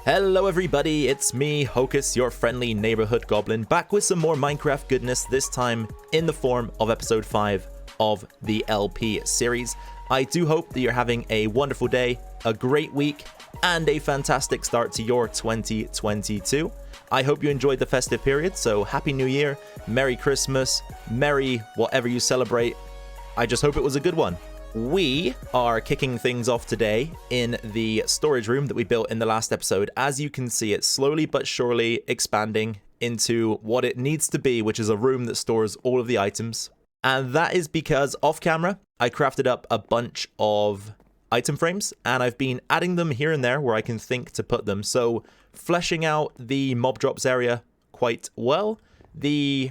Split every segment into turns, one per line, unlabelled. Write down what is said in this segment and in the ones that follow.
Hello everybody, it's me, Hocus, your friendly neighborhood goblin, back with some more Minecraft goodness, this time in the form of episode 5 of the LP series. I do hope that you're having a wonderful day, a great week, and a fantastic start to your 2022. I hope you enjoyed the festive period, so Happy New Year, Merry Christmas, Merry whatever you celebrate. I just hope it was a good one. We are kicking things off today in the storage room that we built in the last episode. As you can see, it's slowly but surely expanding into what it needs to be, which is a room that stores all of the items. And that is because off camera, I crafted up a bunch of item frames and I've been adding them here and there where I can think to put them. So fleshing out the mob drops area quite well. The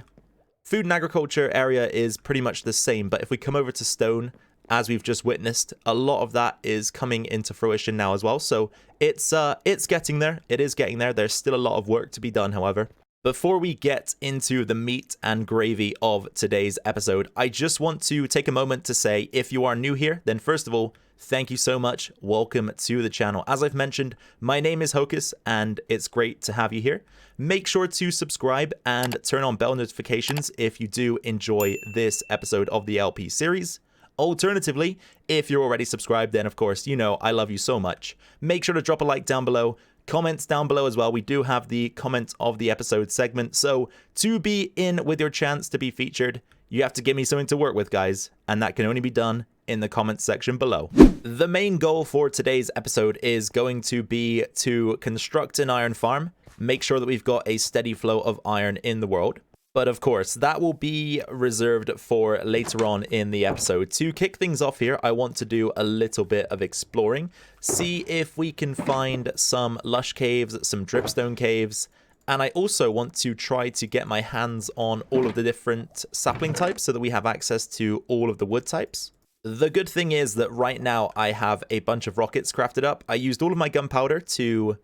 food and agriculture area is pretty much the same, but if we come over to stone, as we've just witnessed, a lot of that is coming into fruition now as well. So it's getting there. It is getting there. There's still a lot of work to be done, however. Before we get into the meat and gravy of today's episode, I just want to take a moment to say, if you are new here, then first of all, thank you so much. Welcome to the channel. As I've mentioned, my name is Hocus, and it's great to have you here. Make sure to subscribe and turn on bell notifications if you do enjoy this episode of the LP series. Alternatively, if you're already subscribed, then of course, you know I love you so much. Make sure to drop a like down below, comments down below as well. We do have the comment of the episode segment, so to be in with your chance to be featured, you have to give me something to work with, guys, and that can only be done in the comments section below. The main goal for today's episode is going to be to construct an iron farm, make sure that we've got a steady flow of iron in the world. But of course, that will be reserved for later on in the episode. To kick things off here, I want to do a little bit of exploring, see if we can find some lush caves, some dripstone caves, and I also want to try to get my hands on all of the different sapling types so that we have access to all of the wood types. The good thing is that right now I have a bunch of rockets crafted up. I used all of my gunpowder to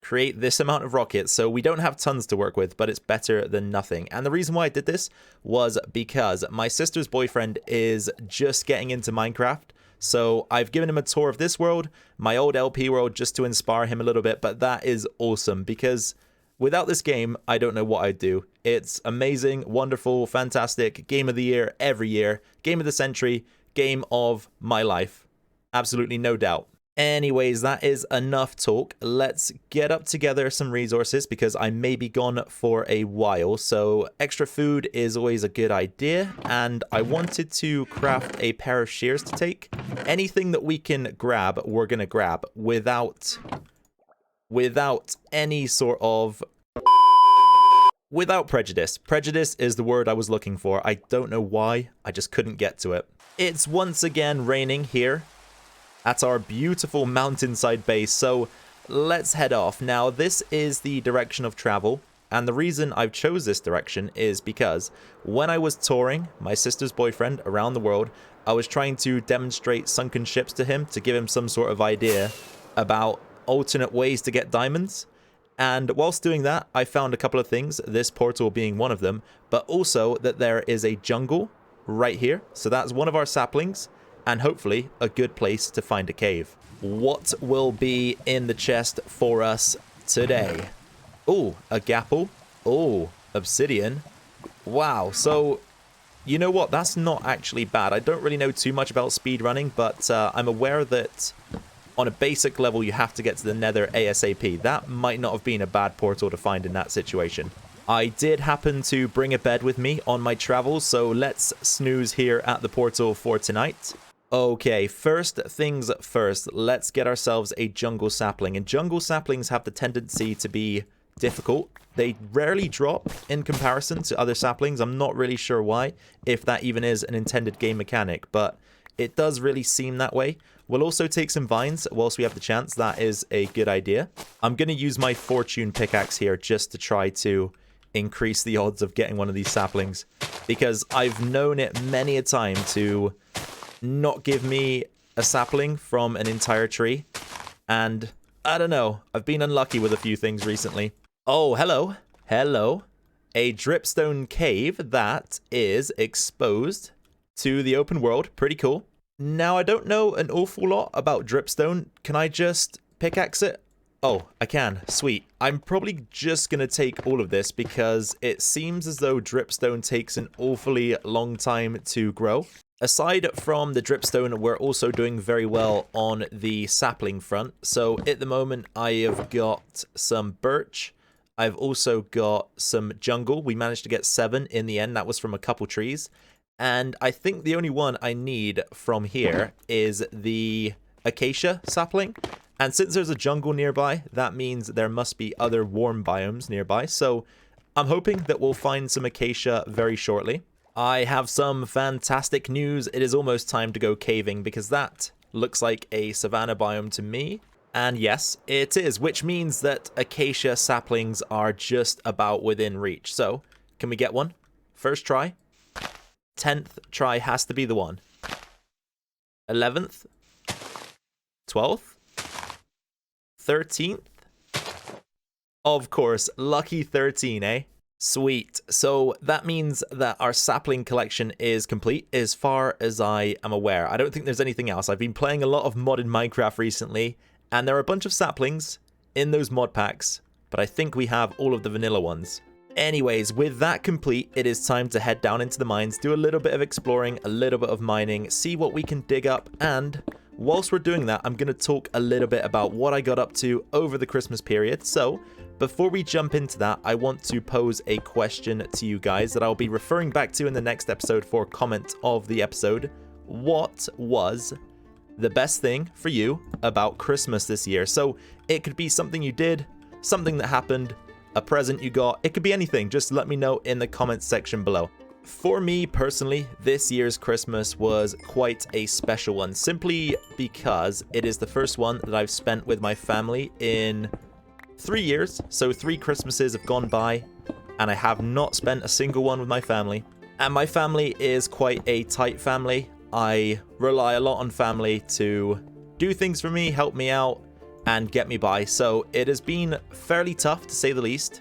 create this amount of rockets, so we don't have tons to work with, but it's better than nothing. And the reason why I did this was because my sister's boyfriend is just getting into Minecraft, so I've given him a tour of this world, my old LP world, just to inspire him a little bit. But that is awesome, because without this game, I don't know what I'd do. It's amazing, wonderful, fantastic, game of the year every year, game of the century, game of my life, absolutely no doubt. Anyways, that is enough talk. Let's get up together some resources because I may be gone for a while. So extra food is always a good idea. And I wanted to craft a pair of shears to take. Anything that we can grab, we're going to grab without any sort of... without prejudice. Prejudice is the word I was looking for. I don't know why. I just couldn't get to it. It's once again raining here at our beautiful mountainside base, so let's head off. Now, this is the direction of travel, and the reason I've chose this direction is because when I was touring my sister's boyfriend around the world, I was trying to demonstrate sunken ships to him to give him some sort of idea about alternate ways to get diamonds. And whilst doing that, I found a couple of things, this portal being one of them, but also that there is a jungle right here. So that's one of our saplings, and hopefully a good place to find a cave. What will be in the chest for us today? Oh, a gapple. Oh, obsidian. Wow, so you know what? That's not actually bad. I don't really know too much about speedrunning, but I'm aware that on a basic level you have to get to the nether ASAP. That might not have been a bad portal to find in that situation. I did happen to bring a bed with me on my travels, so let's snooze here at the portal for tonight. Okay, first things first, let's get ourselves a jungle sapling. And jungle saplings have the tendency to be difficult. They rarely drop in comparison to other saplings. I'm not really sure why, if that even is an intended game mechanic, but it does really seem that way. We'll also take some vines whilst we have the chance. That is a good idea. I'm going to use my fortune pickaxe here just to try to increase the odds of getting one of these saplings, because I've known it many a time to not give me a sapling from an entire tree, and I don't know, I've been unlucky with a few things recently. Oh, hello, a dripstone cave that is exposed to the open world. Pretty cool. Now, I don't know an awful lot about dripstone. Can I just pickaxe it? Oh, I can. Sweet. I'm probably just going to take all of this because it seems as though dripstone takes an awfully long time to grow. Aside from the dripstone, we're also doing very well on the sapling front. So at the moment, I have got some birch. I've also got some jungle. We managed to get 7 in the end. That was from a couple trees. And I think the only one I need from here is the acacia sapling. And since there's a jungle nearby, that means there must be other warm biomes nearby. So I'm hoping that we'll find some acacia very shortly. I have some fantastic news. It is almost time to go caving because that looks like a savanna biome to me. And yes, it is, which means that acacia saplings are just about within reach. So can we get one? First try. 10th try has to be the one. 11th. 12th. 13th? Of course, lucky 13, eh? Sweet. So that means that our sapling collection is complete as far as I am aware. I don't think there's anything else. I've been playing a lot of modded Minecraft recently, and there are a bunch of saplings in those mod packs, but I think we have all of the vanilla ones. Anyways, with that complete, it is time to head down into the mines, do a little bit of exploring, a little bit of mining, see what we can dig up, and whilst we're doing that, I'm going to talk a little bit about what I got up to over the Christmas period. So before we jump into that, I want to pose a question to you guys that I'll be referring back to in the next episode for comment of the episode. What was the best thing for you about Christmas this year? So it could be something you did, something that happened, a present you got. It could be anything. Just let me know in the comments section below. For me personally, this year's Christmas was quite a special one, simply because it is the first one that I've spent with my family in 3 years. So 3 Christmases have gone by and I have not spent a single one with my family. And my family is quite a tight family. I rely a lot on family to do things for me, help me out, and get me by. So it has been fairly tough, to say the least,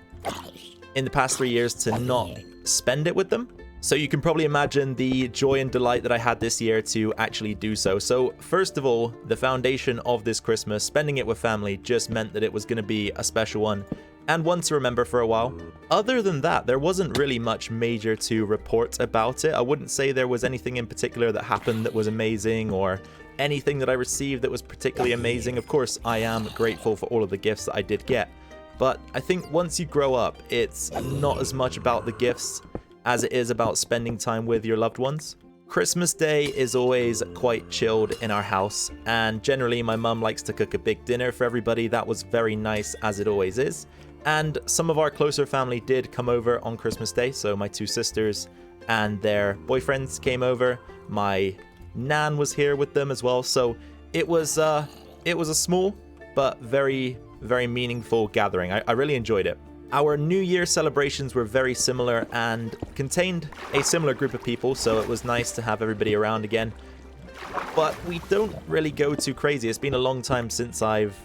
in the past 3 years to not spend it with them. So you can probably imagine the joy and delight that I had this year to actually do so. So first of all, the foundation of this Christmas, spending it with family, just meant that it was going to be a special one and one to remember for a while. Other than that, there wasn't really much major to report about it. I wouldn't say there was anything in particular that happened that was amazing or anything that I received that was particularly amazing. Of course, I am grateful for all of the gifts that I did get. But I think once you grow up, it's not as much about the gifts as it is about spending time with your loved ones. Christmas Day is always quite chilled in our house, and generally my mum likes to cook a big dinner for everybody. That was very nice, as it always is. And some of our closer family did come over on Christmas Day, so my 2 sisters and their boyfriends came over. My nan was here with them as well, so it was a small but very, very meaningful gathering. I really enjoyed it. Our New Year celebrations were very similar and contained a similar group of people, so it was nice to have everybody around again. But we don't really go too crazy. It's been a long time since I've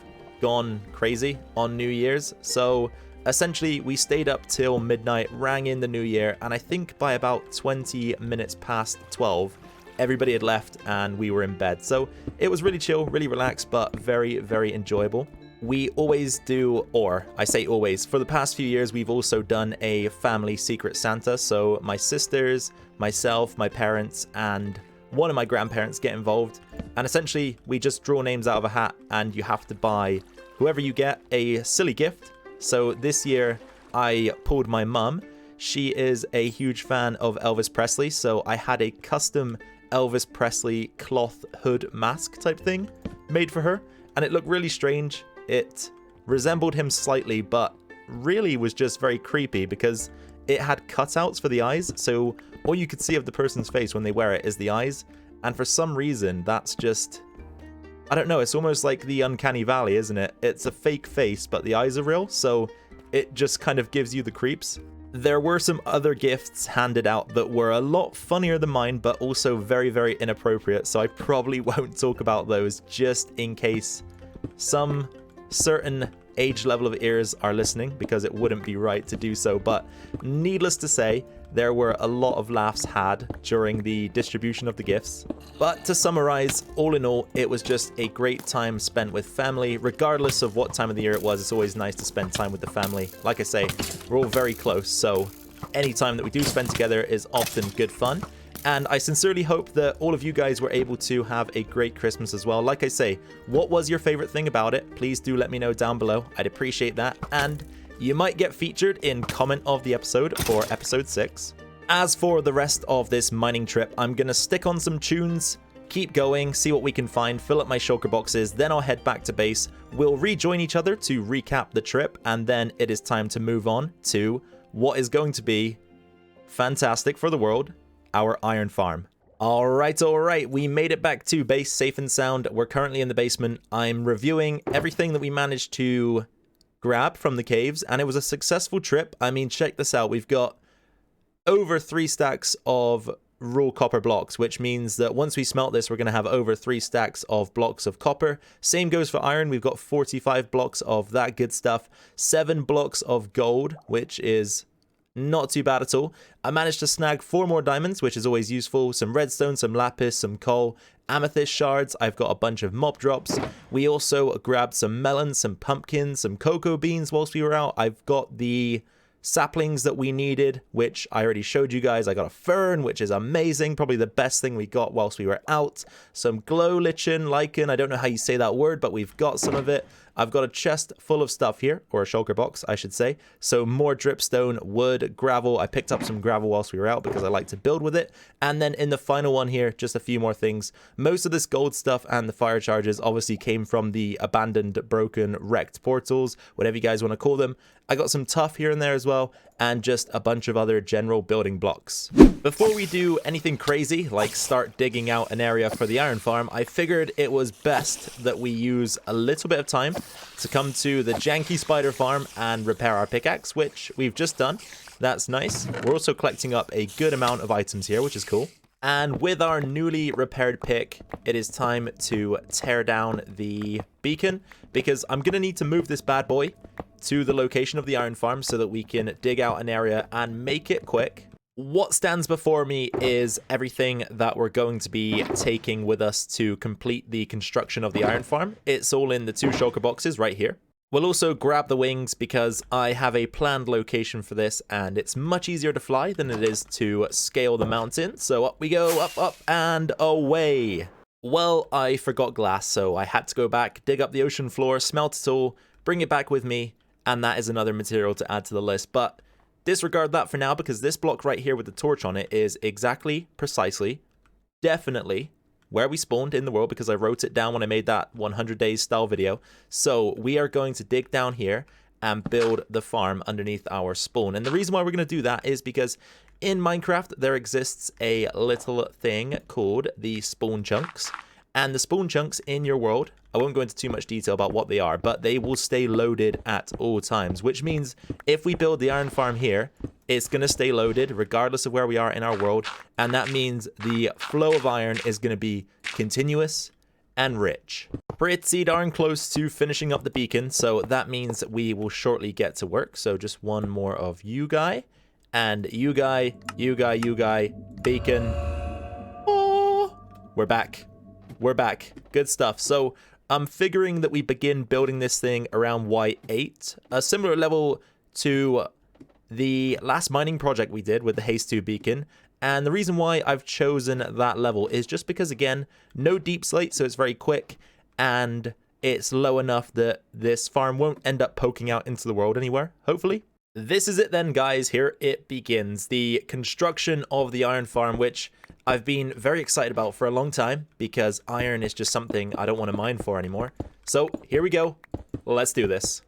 gone crazy on New Year's, so essentially we stayed up till midnight, rang in the New Year, and I think by about 20 minutes past 12, everybody had left and we were in bed. So it was really chill, really relaxed, but very, very enjoyable. We always do, or I say always, for the past few years we've also done a family secret Santa. So my sisters, myself, my parents, and one of my grandparents get involved. And essentially we just draw names out of a hat and you have to buy whoever you get a silly gift. So this year I pulled my mum. She is a huge fan of Elvis Presley, so I had a custom Elvis Presley cloth hood mask type thing made for her, and it looked really strange. It resembled him slightly, but really was just very creepy because it had cutouts for the eyes, so all you could see of the person's face when they wear it is the eyes, and for some reason that's just, I don't know, it's almost like the uncanny valley, isn't it? It's a fake face, but the eyes are real, so it just kind of gives you the creeps. There were some other gifts handed out that were a lot funnier than mine, but also very, very inappropriate, so I probably won't talk about those just in case some certain age level of ears are listening, because it wouldn't be right to do so. But needless to say, there were a lot of laughs had during the distribution of the gifts. But to summarize, all in all, it was just a great time spent with family. Regardless of what time of the year it was, it's always nice to spend time with the family. Like I say, we're all very close, so any time that we do spend together is often good fun. And I sincerely hope that all of you guys were able to have a great Christmas as well. Like I say, what was your favorite thing about it? Please do let me know down below. I'd appreciate that. And you might get featured in comment of the episode for episode 6. As for the rest of this mining trip, I'm going to stick on some tunes, keep going, see what we can find, fill up my shulker boxes, then I'll head back to base. We'll rejoin each other to recap the trip, and then it is time to move on to what is going to be fantastic for the world, our iron farm. Alright, we made it back to base safe and sound. We're currently in the basement. I'm reviewing everything that we managed to grab from the caves, and it was a successful trip. I mean, check this out. We've got over 3 stacks of raw copper blocks, which means that once we smelt this, we're going to have over 3 stacks of blocks of copper. Same goes for iron. We've got 45 blocks of that good stuff, 7 blocks of gold, which is not too bad at all. I managed to snag 4 more diamonds, which is always useful, some redstone, some lapis, some coal, amethyst shards. I've got a bunch of mob drops. We also grabbed some melons, some pumpkins, some cocoa beans whilst we were out. I've got the saplings that we needed, which I already showed you guys. I got a fern, which is amazing, probably the best thing we got whilst we were out. Some glow lichen, I don't know how you say that word, but we've got some of it. I've got a chest full of stuff here, or a shulker box, I should say. So more dripstone, wood, gravel. I picked up some gravel whilst we were out because I like to build with it. And then in the final one here, just a few more things. Most of this gold stuff and the fire charges obviously came from the abandoned, broken, wrecked portals, whatever you guys want to call them. I got some tuff here and there as well, and just a bunch of other general building blocks. Before we do anything crazy, like start digging out an area for the iron farm, I figured it was best that we use a little bit of time to come to the janky spider farm and repair our pickaxe, which we've just done. That's nice. We're also collecting up a good amount of items here, which is cool. And with our newly repaired pick, it is time to tear down the beacon, because I'm going to need to move this bad boy to the location of the iron farm so that we can dig out an area and make it quick. What stands before me is everything that we're going to be taking with us to complete the construction of the iron farm. It's all in the 2 shulker boxes right here. We'll also grab the wings because I have a planned location for this, and it's much easier to fly than it is to scale the mountain. So up we go, up, and away. Well, I forgot glass, so I had to go back, dig up the ocean floor, smelt it all, bring it back with me, and that is another material to add to the list. But disregard that for now, because this block right here with the torch on it is exactly, precisely, definitely where we spawned in the world, because I wrote it down when I made that 100 days style video. So we are going to dig down here and build the farm underneath our spawn. And the reason why we're going to do that is because in Minecraft there exists a little thing called the spawn chunks. And the spawn chunks in your world, I won't go into too much detail about what they are, but they will stay loaded at all times, which means if we build the iron farm here, it's going to stay loaded regardless of where we are in our world. And that means the flow of iron is going to be continuous and rich. Pretty darn close to finishing up the beacon, so that means we will shortly get to work. So just one more of you guy, and you guy, beacon. Oh, we're back. We're back. Good stuff. So I'm figuring that we begin building this thing around Y8, a similar level to the last mining project we did with the Haste 2 beacon. And the reason why I've chosen that level is just because, again, no deep slate, so it's very quick, and it's low enough that this farm won't end up poking out into the world anywhere, hopefully. This is it then, guys. Here it begins. The construction of the iron farm, which I've been very excited about for a long time, because iron is just something I don't want to mine for anymore. So here we go. Let's do this.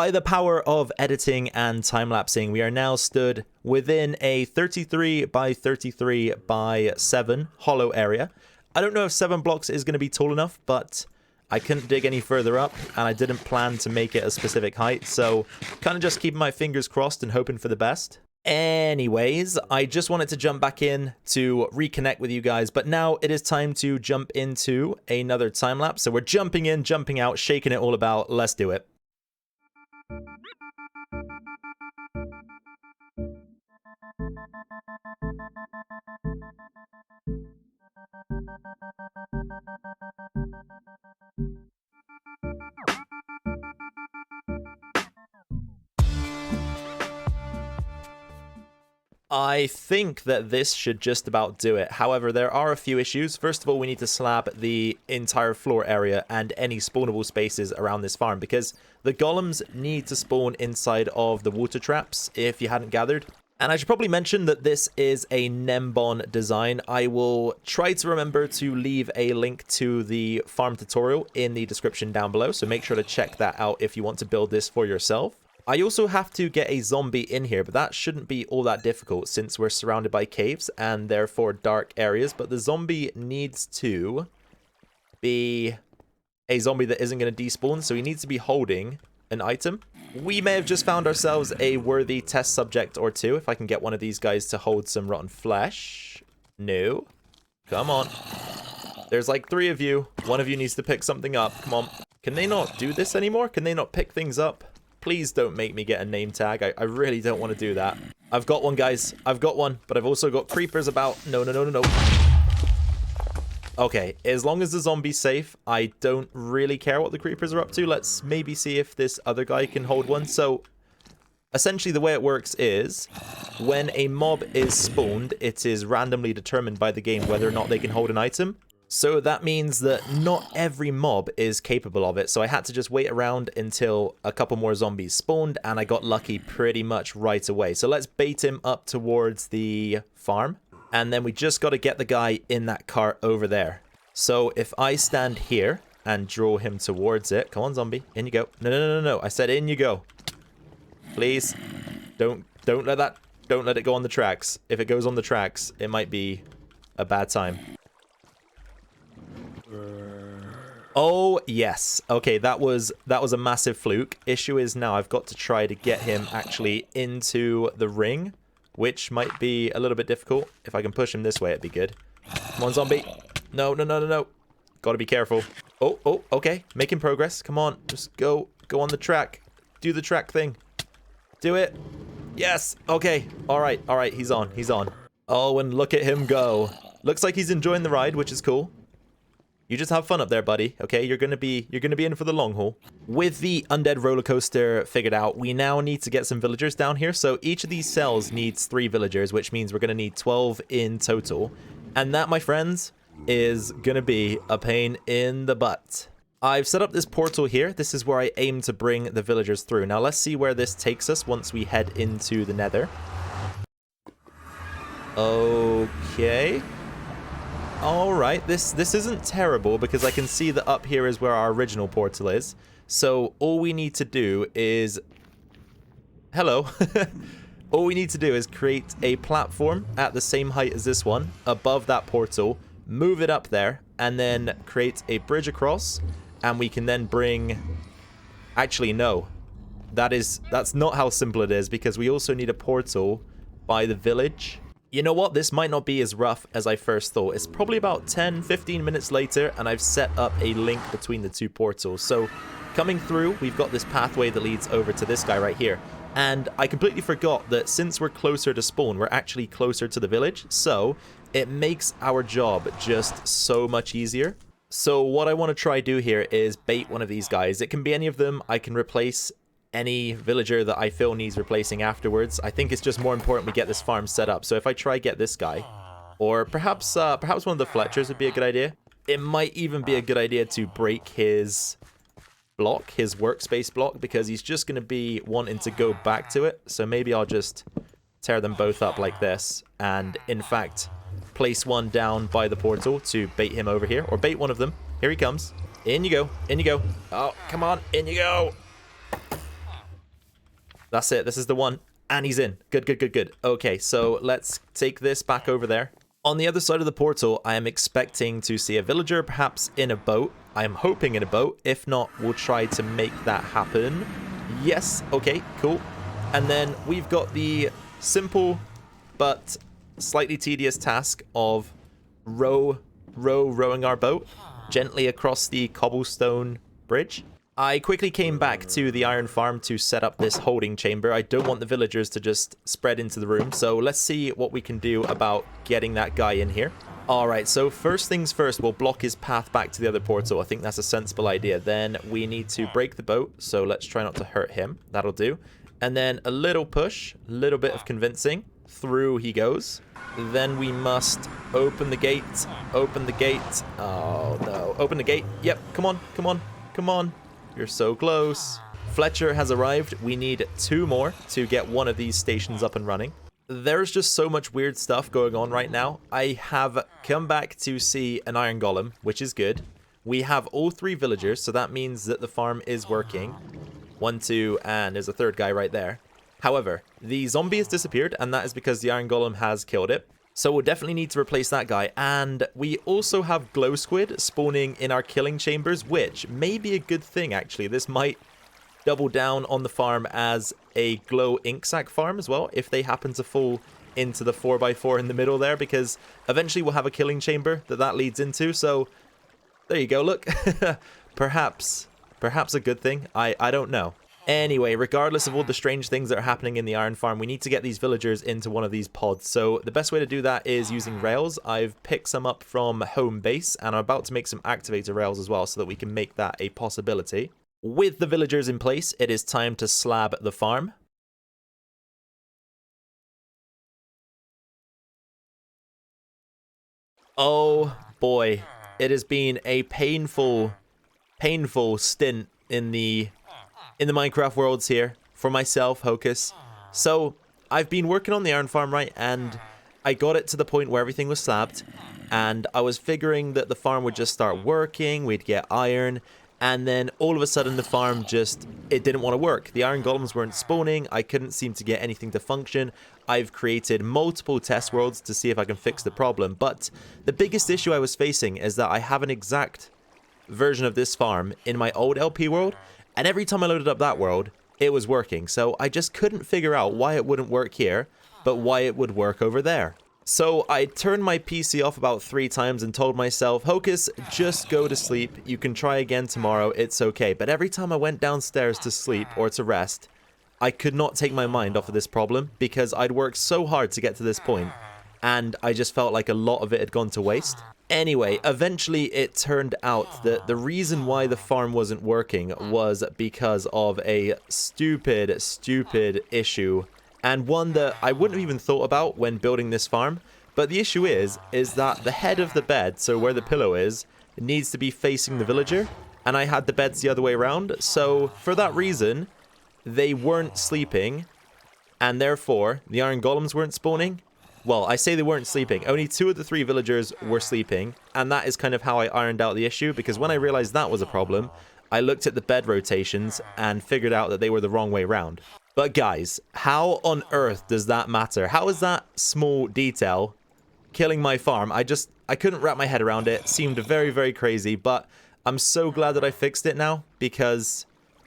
By the power of editing and time-lapsing, we are now stood within a 33 by 33 by 7 hollow area. I don't know if 7 blocks is going to be tall enough, but I couldn't dig any further up, and I didn't plan to make it a specific height, so kind of just keeping my fingers crossed and hoping for the best. Anyways, I just wanted to jump back in to reconnect with you guys, but now it is time to jump into another time-lapse. So we're jumping in, jumping out, shaking it all about. Let's do it. I think that this should just about do it. However, there are a few issues. First of all, we need to slab the entire floor area and any spawnable spaces around this farm, because the golems need to spawn inside of the water traps, if you hadn't gathered. And I should probably mention that this is a GNEMBON design. I will try to remember to leave a link to the farm tutorial in the description down below, so make sure to check that out if you want to build this for yourself. I also have to get a zombie in here, but that shouldn't be all that difficult since we're surrounded by caves and therefore dark areas. But the zombie needs to be a zombie that isn't going to despawn, so he needs to be holding an item. We may have just found ourselves a worthy test subject or two. If I can get one of these guys to hold some rotten flesh. No. Come on. There's like 3 of you. One of you needs to pick something up. Come on. Can they not do this anymore? Can they not pick things up? Please don't make me get a name tag. I really don't want to do that. I've got one, guys. I've got one, but I've also got creepers about. No, no, no, no, no. Okay, as long as the zombie's safe, I don't really care what the creepers are up to. Let's maybe see if this other guy can hold one. So, essentially the way it works is, when a mob is spawned, it is randomly determined by the game whether or not they can hold an item. So that means that not every mob is capable of it. So I had to just wait around until a couple more zombies spawned, and I got lucky pretty much right away. So let's bait him up towards the farm. And then we just got to get the guy in that cart over there. So if I stand here and draw him towards it. Come on, zombie. In you go. No, no, no, no, no. I said in you go. Please. Don't let it go on the tracks. If it goes on the tracks, it might be a bad time. Oh, yes. Okay, that was a massive fluke. Issue is now I've got to try to get him actually into the ring, which might be a little bit difficult. If I can push him this way, it'd be good. Come on, zombie. No, no, no, no, no. Gotta be careful. Oh, oh, okay. Making progress. Come on. Just go on the track. Do the track thing. Do it. Yes. Okay. All right. All right. He's on. He's on. Oh, and look at him go. Looks like he's enjoying the ride, which is cool. You just have fun up there, buddy. Okay, you're gonna be in for the long haul. With the undead roller coaster figured out, we now need to get some villagers down here. So each of these cells needs 3 villagers, which means we're gonna need 12 in total. And that, my friends, is gonna be a pain in the butt. I've set up this portal here. This is where I aim to bring the villagers through. Now let's see where this takes us once we head into the nether. Okay. Alright, this isn't terrible because I can see that up here is where our original portal is. So all we need to do is... Hello. All we need to do is create a platform at the same height as this one, above that portal, move it up there, and then create a bridge across, and we can then bring... Actually, no. That's not how simple it is, because we also need a portal by the village. You know what? This might not be as rough as I first thought. It's probably about 10-15 minutes later, and I've set up a link between the 2 portals. So, coming through, we've got this pathway that leads over to this guy right here. And I completely forgot that since we're closer to spawn, we're actually closer to the village. So, it makes our job just so much easier. So, what I want to try do here is bait one of these guys. It can be any of them. I can replace any villager that I feel needs replacing afterwards. I think it's just more important we get this farm set up. So if I try get this guy, or perhaps one of the Fletchers would be a good idea. It might even be a good idea to break his block, his workspace block, because he's just going to be wanting to go back to it. So maybe I'll just tear them both up like this, and in fact place one down by the portal to bait him over here, or bait one of them. Here he comes. In you go. In you go. Oh, come on. In you go. That's it. This is the one. And he's in. Good, good, good, good. Okay, so let's take this back over there. On the other side of the portal, I am expecting to see a villager, perhaps in a boat. I am hoping in a boat. If not, we'll try to make that happen. Yes. Okay, cool. And then we've got the simple but slightly tedious task of rowing our boat gently across the cobblestone bridge. I quickly came back to the iron farm to set up this holding chamber. I don't want the villagers to just spread into the room, so let's see what we can do about getting that guy in here. Alright, so first things first, we'll block his path back to the other portal. I think that's a sensible idea. Then we need to break the boat, so let's try not to hurt him. That'll do. And then a little push, a little bit of convincing. Through he goes. Then we must open the gate. Open the gate. Oh, no. Open the gate. Yep, come on, come on, come on. You're so close. Fletcher has arrived. We need 2 more to get one of these stations up and running. There's just so much weird stuff going on right now. I have come back to see an iron golem, which is good. We have all 3 villagers, so that means that the farm is working. 1, 2, and there's a 3rd guy right there. However, the zombie has disappeared, and that is because the iron golem has killed it. So we'll definitely need to replace that guy. And we also have glow squid spawning in our killing chambers, which may be a good thing, actually. This might double down on the farm as a glow ink sac farm as well, if they happen to fall into the 4x4 in the middle there, because eventually we'll have a killing chamber that leads into. So there you go, look. Perhaps a good thing. I don't know. Anyway, regardless of all the strange things that are happening in the iron farm, we need to get these villagers into one of these pods. So the best way to do that is using rails. I've picked some up from home base, and I'm about to make some activator rails as well so that we can make that a possibility. With the villagers in place, it is time to slab the farm. Oh boy, it has been a painful stint in the Minecraft worlds here for myself, Hocus. So I've been working on the iron farm, right, and I got it to the point where everything was slabbed, and I was figuring that the farm would just start working, we'd get iron, and then all of a sudden the farm it didn't want to work. The iron golems weren't spawning, I couldn't seem to get anything to function. I've created multiple test worlds to see if I can fix the problem, but the biggest issue I was facing is that I have an exact version of this farm in my old LP world, and every time I loaded up that world, it was working. So I just couldn't figure out why it wouldn't work here, but why it would work over there. So I turned my PC off about 3 times and told myself, Hocus, just go to sleep. You can try again tomorrow. It's okay. But every time I went downstairs to sleep or to rest, I could not take my mind off of this problem because I'd worked so hard to get to this point, and I just felt like a lot of it had gone to waste. Anyway, eventually it turned out that the reason why the farm wasn't working was because of a stupid issue, and one that I wouldn't have even thought about when building this farm. But the issue is that the head of the bed, so where the pillow is, needs to be facing the villager, and I had the beds the other way around. So for that reason, they weren't sleeping, and therefore the iron golems weren't spawning. Well, I say they weren't sleeping. Only 2 of the 3 villagers were sleeping, and that is kind of how I ironed out the issue, because when I realized that was a problem, I looked at the bed rotations and figured out that they were the wrong way around. But guys, how on earth does that matter? How is that small detail killing my farm? I couldn't wrap my head around it. It seemed very, very crazy, but I'm so glad that I fixed it now, because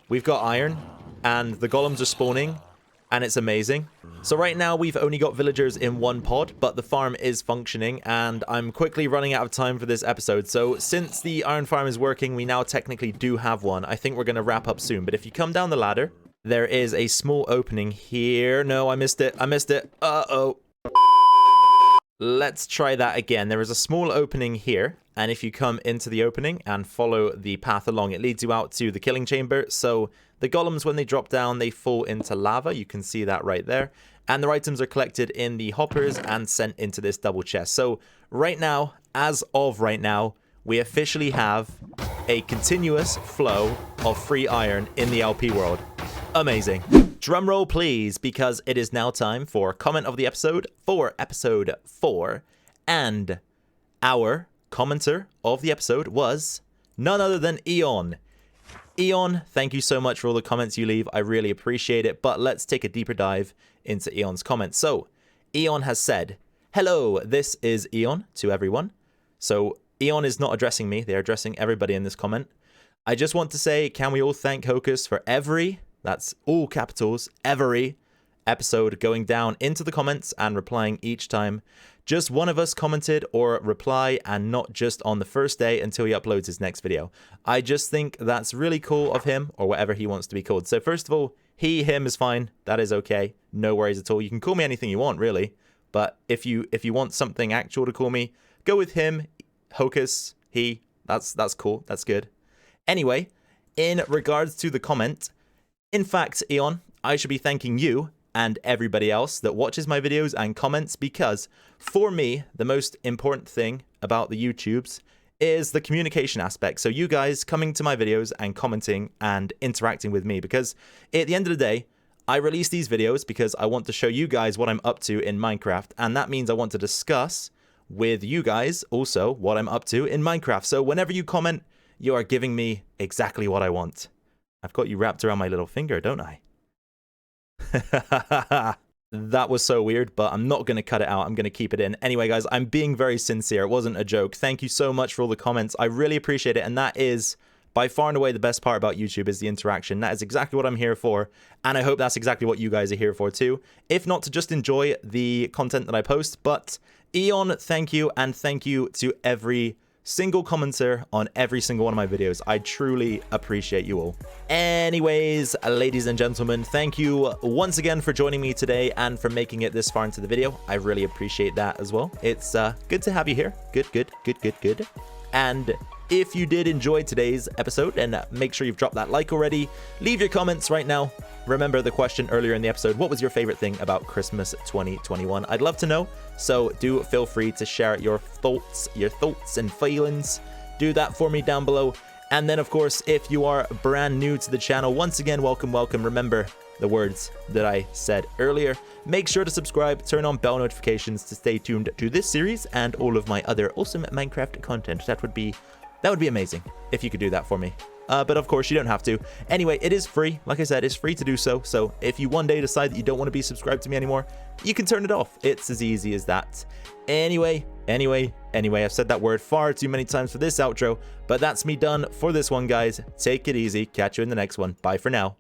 we've got iron, and the golems are spawning, and it's amazing. So right now we've only got villagers in 1 pod, but the farm is functioning, and I'm quickly running out of time for this episode. So since the iron farm is working, we now technically do have one. I think we're going to wrap up soon, but if you come down the ladder, there is a small opening here. No, I missed it. Uh-oh. Let's try that again. There is a small opening here, and if you come into the opening and follow the path along, it leads you out to the killing chamber. So the golems, when they drop down, they fall into lava. You can see that right there. And their items are collected in the hoppers and sent into this double chest. So right now, as of right now, we officially have a continuous flow of free iron in the LP world. Amazing. Drum roll, please, because it is now time for comment of the episode for episode 4. And our commenter of the episode was none other than Eon. Eon, thank you so much for all the comments you leave. I really appreciate it. But let's take a deeper dive into Eon's comments. So Eon has said, hello, this is Eon to everyone. So Eon is not addressing me. They're addressing everybody in this comment. I just want to say, can we all thank Hocus for every, that's all capitals, every episode going down into the comments and replying each time. Just one of us commented or reply, and not just on the first day until he uploads his next video. I just think that's really cool of him, or whatever he wants to be called. So first of all, he, him is fine. That is okay. No worries at all. You can call me anything you want, really. But if you want something actual to call me, go with him, Hocus, he. That's cool. That's good. Anyway, in regards to the comment, in fact, Eon, I should be thanking you and everybody else that watches my videos and comments, because for me, the most important thing about the YouTubes is the communication aspect. So you guys coming to my videos and commenting and interacting with me, because at the end of the day, I release these videos because I want to show you guys what I'm up to in Minecraft, and that means I want to discuss with you guys also what I'm up to in Minecraft. So whenever you comment, you are giving me exactly what I want. I've got you wrapped around my little finger, don't I? That was so weird, but I'm not going to cut it out. I'm going to keep it in. Anyway, guys, I'm being very sincere. It wasn't a joke. Thank you so much for all the comments. I really appreciate it. And that is by far and away the best part about YouTube, is the interaction. That is exactly what I'm here for. And I hope that's exactly what you guys are here for too. If not to just enjoy the content that I post. But Eon, thank you. And thank you to every single commenter on every single one of my videos. I truly appreciate you all. Anyways, ladies and gentlemen, thank you once again for joining me today and for making it this far into the video. I really appreciate that as well. It's good to have you here. Good. And if you did enjoy today's episode, and make sure you've dropped that like already, leave your comments right now. Remember the question earlier in the episode, what was your favorite thing about Christmas 2021? I'd love to know, so do feel free to share your thoughts and feelings. Do that for me down below. And then, of course, if you are brand new to the channel, once again, welcome. Remember the words that I said earlier. Make sure to subscribe, turn on bell notifications to stay tuned to this series and all of my other awesome Minecraft content. That would be amazing if you could do that for me. But of course, you don't have to. Anyway, it is free. Like I said, it's free to do so. So if you one day decide that you don't want to be subscribed to me anymore, you can turn it off. It's as easy as that. Anyway, I've said that word far too many times for this outro, but that's me done for this one, guys. Take it easy. Catch you in the next one. Bye for now.